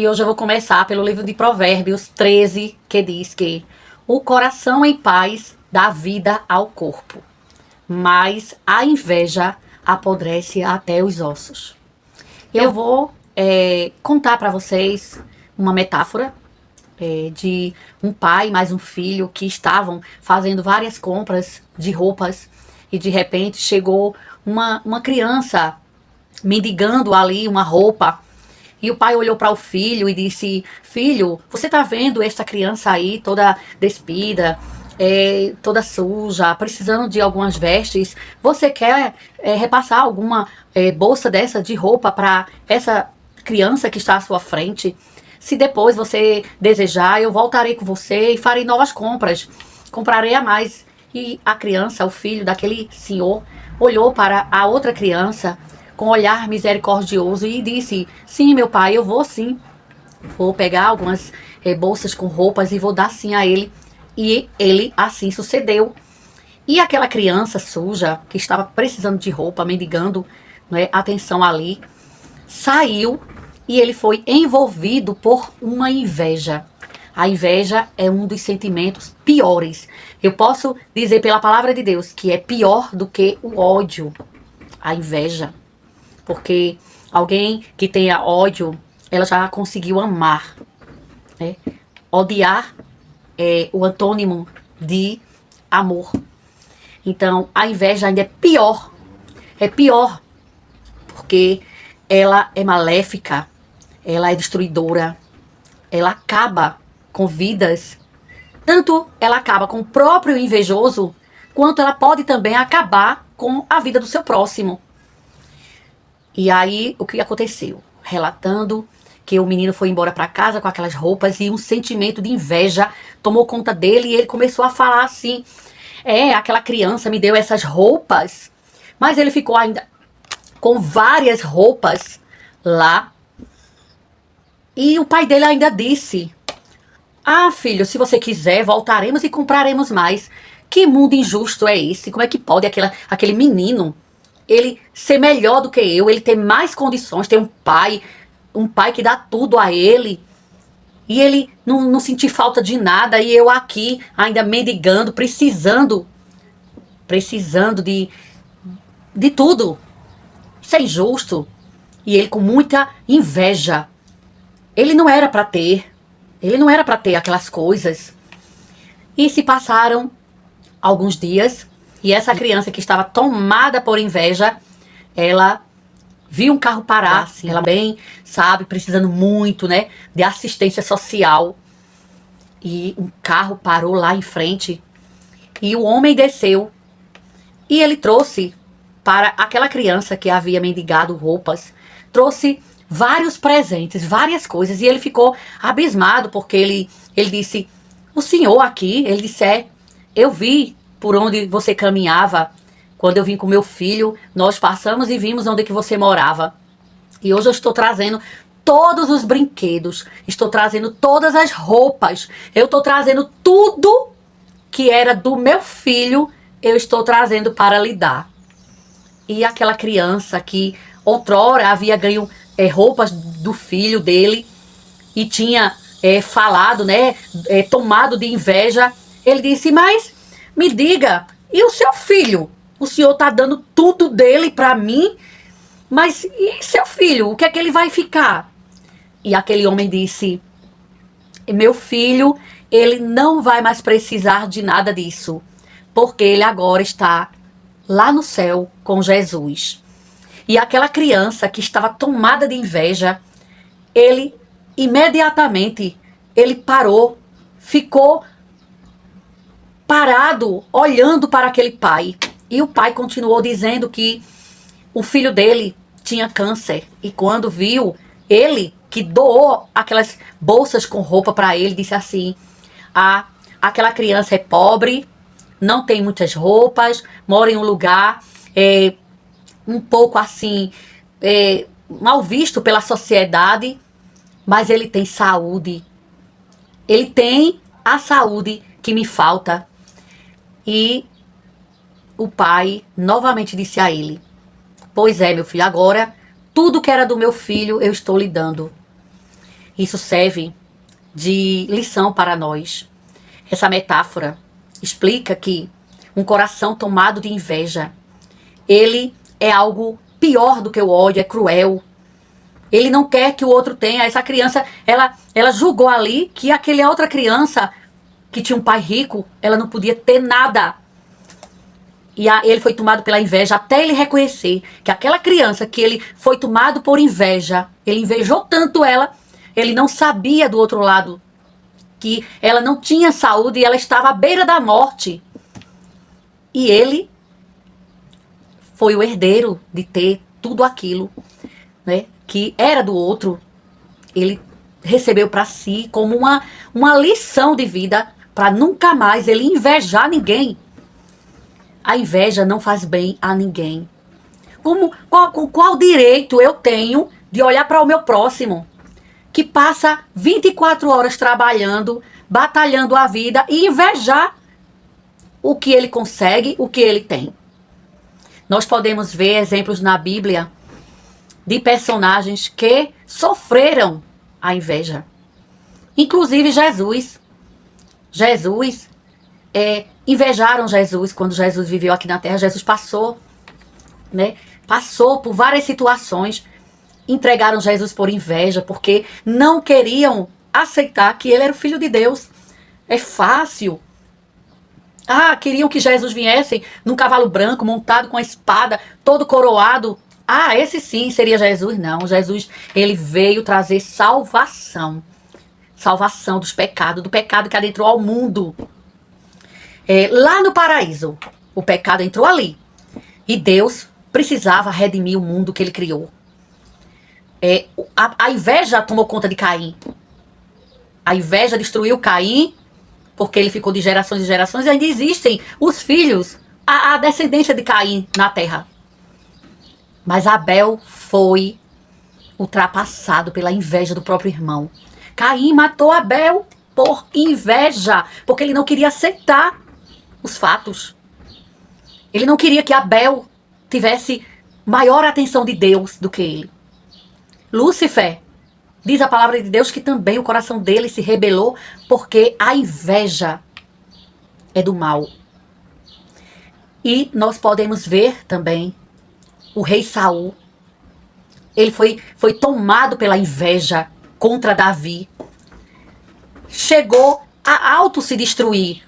E hoje eu vou começar pelo livro de Provérbios 13, que diz que o coração em paz dá vida ao corpo, mas a inveja apodrece até os ossos. Eu vou contar para vocês uma metáfora de um pai mais um filho que estavam fazendo várias compras de roupas e de repente chegou uma criança mendigando ali uma roupa. E o pai olhou para o filho e disse: filho, você tá vendo esta criança aí toda despida, toda suja, precisando de algumas vestes? Você quer repassar alguma bolsa dessa de roupa para essa criança que está à sua frente? Se depois você desejar, eu voltarei com você e farei novas compras. Comprarei a mais. E a criança, o filho daquele senhor, olhou para a outra criança com um olhar misericordioso e disse: sim, meu pai, eu vou sim. Vou pegar algumas bolsas com roupas e vou dar sim a ele. E ele assim sucedeu. E aquela criança suja, que estava precisando de roupa, mendigando, atenção ali, saiu e ele foi envolvido por uma inveja. A inveja é um dos sentimentos piores. Eu posso dizer pela palavra de Deus que é pior do que o ódio, a inveja. Porque alguém que tenha ódio, ela já conseguiu amar, né? Odiar é o antônimo de amor. Então, a inveja ainda é pior. É pior porque ela é maléfica, ela é destruidora, ela acaba com vidas. Tanto ela acaba com o próprio invejoso, quanto ela pode também acabar com a vida do seu próximo. E aí, o que aconteceu? Relatando que o menino foi embora para casa com aquelas roupas e um sentimento de inveja tomou conta dele e ele começou a falar assim: aquela criança me deu essas roupas, mas ele ficou ainda com várias roupas lá. E o pai dele ainda disse: ah, filho, se você quiser, voltaremos e compraremos mais. Que mundo injusto é esse? Como é que pode aquele menino ele ser melhor do que eu, ele ter mais condições, ter um pai que dá tudo a ele, e ele não sentir falta de nada, e eu aqui ainda mendigando, precisando de tudo. Isso é injusto. E ele com muita inveja. Ele não era para ter aquelas coisas. E se passaram alguns dias, e essa criança que estava tomada por inveja, ela viu um carro parar, assim, ela bem, sabe, precisando muito, né, de assistência social. E um carro parou lá em frente, e o homem desceu, e ele trouxe para aquela criança que havia mendigado roupas, trouxe vários presentes, várias coisas, e ele ficou abismado, porque ele disse: o senhor aqui, ele disse: eu vi por onde você caminhava, quando eu vim com meu filho, nós passamos e vimos onde que você morava. E hoje eu estou trazendo todos os brinquedos, estou trazendo todas as roupas, eu estou trazendo tudo que era do meu filho, eu estou trazendo para lhe dar. E aquela criança que outrora havia ganho roupas do filho dele e tinha falado, né, tomado de inveja, ele disse: mas me diga, e o seu filho? O senhor tá dando tudo dele para mim, mas e seu filho? O que é que ele vai ficar? E aquele homem disse: meu filho, ele não vai mais precisar de nada disso, porque ele agora está lá no céu com Jesus. E aquela criança que estava tomada de inveja, ele imediatamente, ele parou, ficou parado, olhando para aquele pai. E o pai continuou dizendo que o filho dele tinha câncer. E quando viu, ele que doou aquelas bolsas com roupa para ele, disse assim: aquela criança é pobre, não tem muitas roupas, mora em um lugar um pouco assim, mal visto pela sociedade, mas ele tem saúde. Ele tem a saúde que me falta. E o pai novamente disse a ele: pois é, meu filho, agora tudo que era do meu filho eu estou lhe dando. Isso serve de lição para nós. Essa metáfora explica que um coração tomado de inveja, ele é algo pior do que o ódio, é cruel. Ele não quer que o outro tenha. Essa criança, ela julgou ali que aquela outra criança que tinha um pai rico, ela não podia ter nada. E ele foi tomado pela inveja até ele reconhecer que aquela criança que ele foi tomado por inveja, ele invejou tanto ela, ele não sabia do outro lado que ela não tinha saúde e ela estava à beira da morte. E ele foi o herdeiro de ter tudo aquilo, né, que era do outro. Ele recebeu para si como uma lição de vida para nunca mais ele invejar ninguém. A inveja não faz bem a ninguém. Qual direito eu tenho de olhar para o meu próximo, que passa 24 horas trabalhando, batalhando a vida, e invejar o que ele consegue, o que ele tem? Nós podemos ver exemplos na Bíblia de personagens que sofreram a inveja. Inclusive Jesus. Invejaram Jesus quando Jesus viveu aqui na terra. Jesus passou, né? Passou por várias situações. Entregaram Jesus por inveja, porque não queriam aceitar que ele era o Filho de Deus. É fácil. Queriam que Jesus viesse num cavalo branco, montado com a espada, todo coroado. Esse sim seria Jesus. Não, Jesus, ele veio trazer salvação. Salvação dos pecados, do pecado que adentrou ao mundo. Lá no paraíso, o pecado entrou ali. E Deus precisava redimir o mundo que ele criou. A inveja tomou conta de Caim. A inveja destruiu Caim, porque ele ficou de gerações e gerações, e ainda existem os filhos, a descendência de Caim na terra. Mas Abel foi ultrapassado pela inveja do próprio irmão. Caim matou Abel por inveja, porque ele não queria aceitar os fatos. Ele não queria que Abel tivesse maior atenção de Deus do que ele. Lúcifer, diz a palavra de Deus que também o coração dele se rebelou, porque a inveja é do mal. E nós podemos ver também o rei Saul. Ele foi tomado pela inveja contra Davi. Chegou a auto se destruir.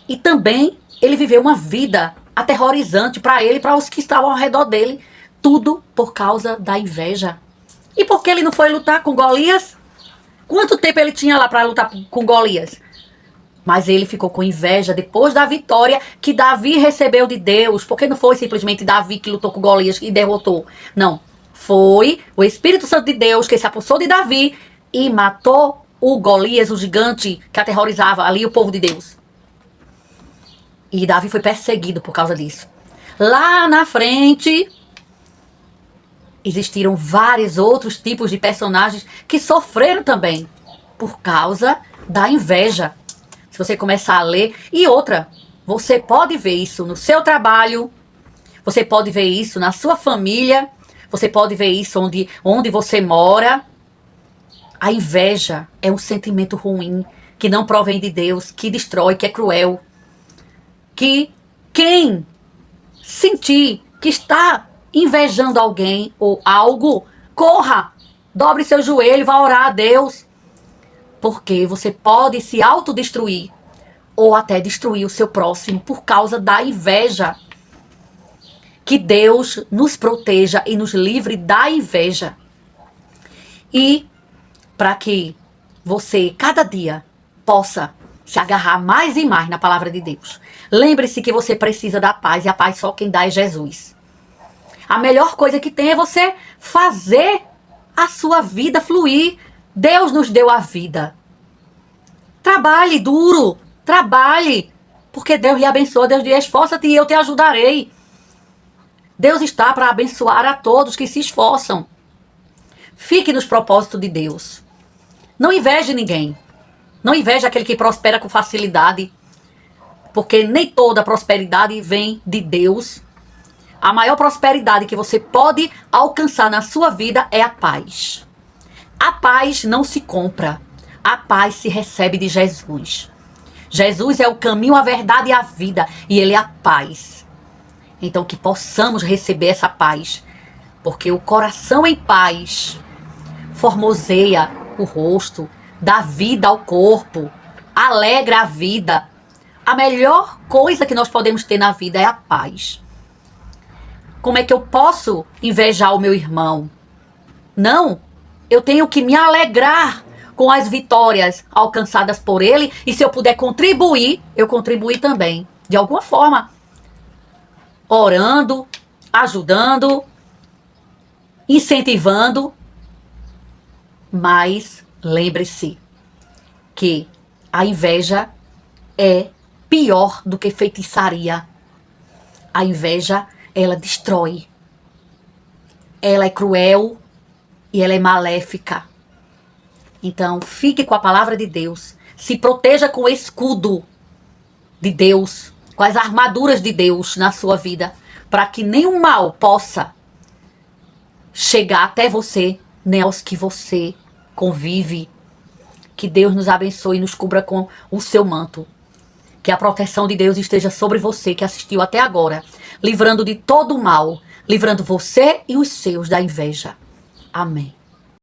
E também ele viveu uma vida aterrorizante para ele e para os que estavam ao redor dele. Tudo por causa da inveja. E por que ele não foi lutar com Golias? Quanto tempo ele tinha lá para lutar com Golias? Mas ele ficou com inveja depois da vitória que Davi recebeu de Deus. Porque não foi simplesmente Davi que lutou com Golias e derrotou. Não. Foi o Espírito Santo de Deus que se apossou de Davi e matou o Golias, o gigante que aterrorizava ali o povo de Deus. E Davi foi perseguido por causa disso. Lá na frente, existiram vários outros tipos de personagens que sofreram também por causa da inveja. Se você começar a ler. E outra, você pode ver isso no seu trabalho, você pode ver isso na sua família, você pode ver isso onde você mora. A inveja é um sentimento ruim, que não provém de Deus, que destrói, que é cruel. Que quem sentir que está invejando alguém ou algo, corra, dobre seu joelho e vá orar a Deus. Porque você pode se autodestruir ou até destruir o seu próximo por causa da inveja. Que Deus nos proteja e nos livre da inveja. E para que você, cada dia, possa se agarrar mais e mais na palavra de Deus. Lembre-se que você precisa da paz, e a paz só quem dá é Jesus. A melhor coisa que tem é você fazer a sua vida fluir. Deus nos deu a vida. Trabalhe duro, trabalhe, porque Deus lhe abençoa, Deus diz, esforça-te e eu te ajudarei. Deus está para abençoar a todos que se esforçam. Fique nos propósitos de Deus. Não inveje ninguém. Não inveje aquele que prospera com facilidade, porque nem toda prosperidade vem de Deus. A maior prosperidade que você pode alcançar na sua vida é a paz. A paz não se compra. A paz se recebe de Jesus. Jesus é o caminho, a verdade e a vida. E Ele é a paz. Então que possamos receber essa paz. Porque o coração em paz formoseia o rosto, dá vida ao corpo, alegra a vida. A melhor coisa que nós podemos ter na vida é a paz. Como é que eu posso invejar o meu irmão? Não, eu tenho que me alegrar com as vitórias alcançadas por ele, e se eu puder contribuir, eu contribuir também, de alguma forma, orando, ajudando, incentivando. Mas lembre-se que a inveja é pior do que feitiçaria. A inveja, ela destrói. Ela é cruel e ela é maléfica. Então, fique com a palavra de Deus. Se proteja com o escudo de Deus, com as armaduras de Deus na sua vida, para que nenhum mal possa chegar até você, nem aos que você convive. Que Deus nos abençoe e nos cubra com o seu manto. Que a proteção de Deus esteja sobre você que assistiu até agora, livrando de todo o mal, livrando você e os seus da inveja. Amém.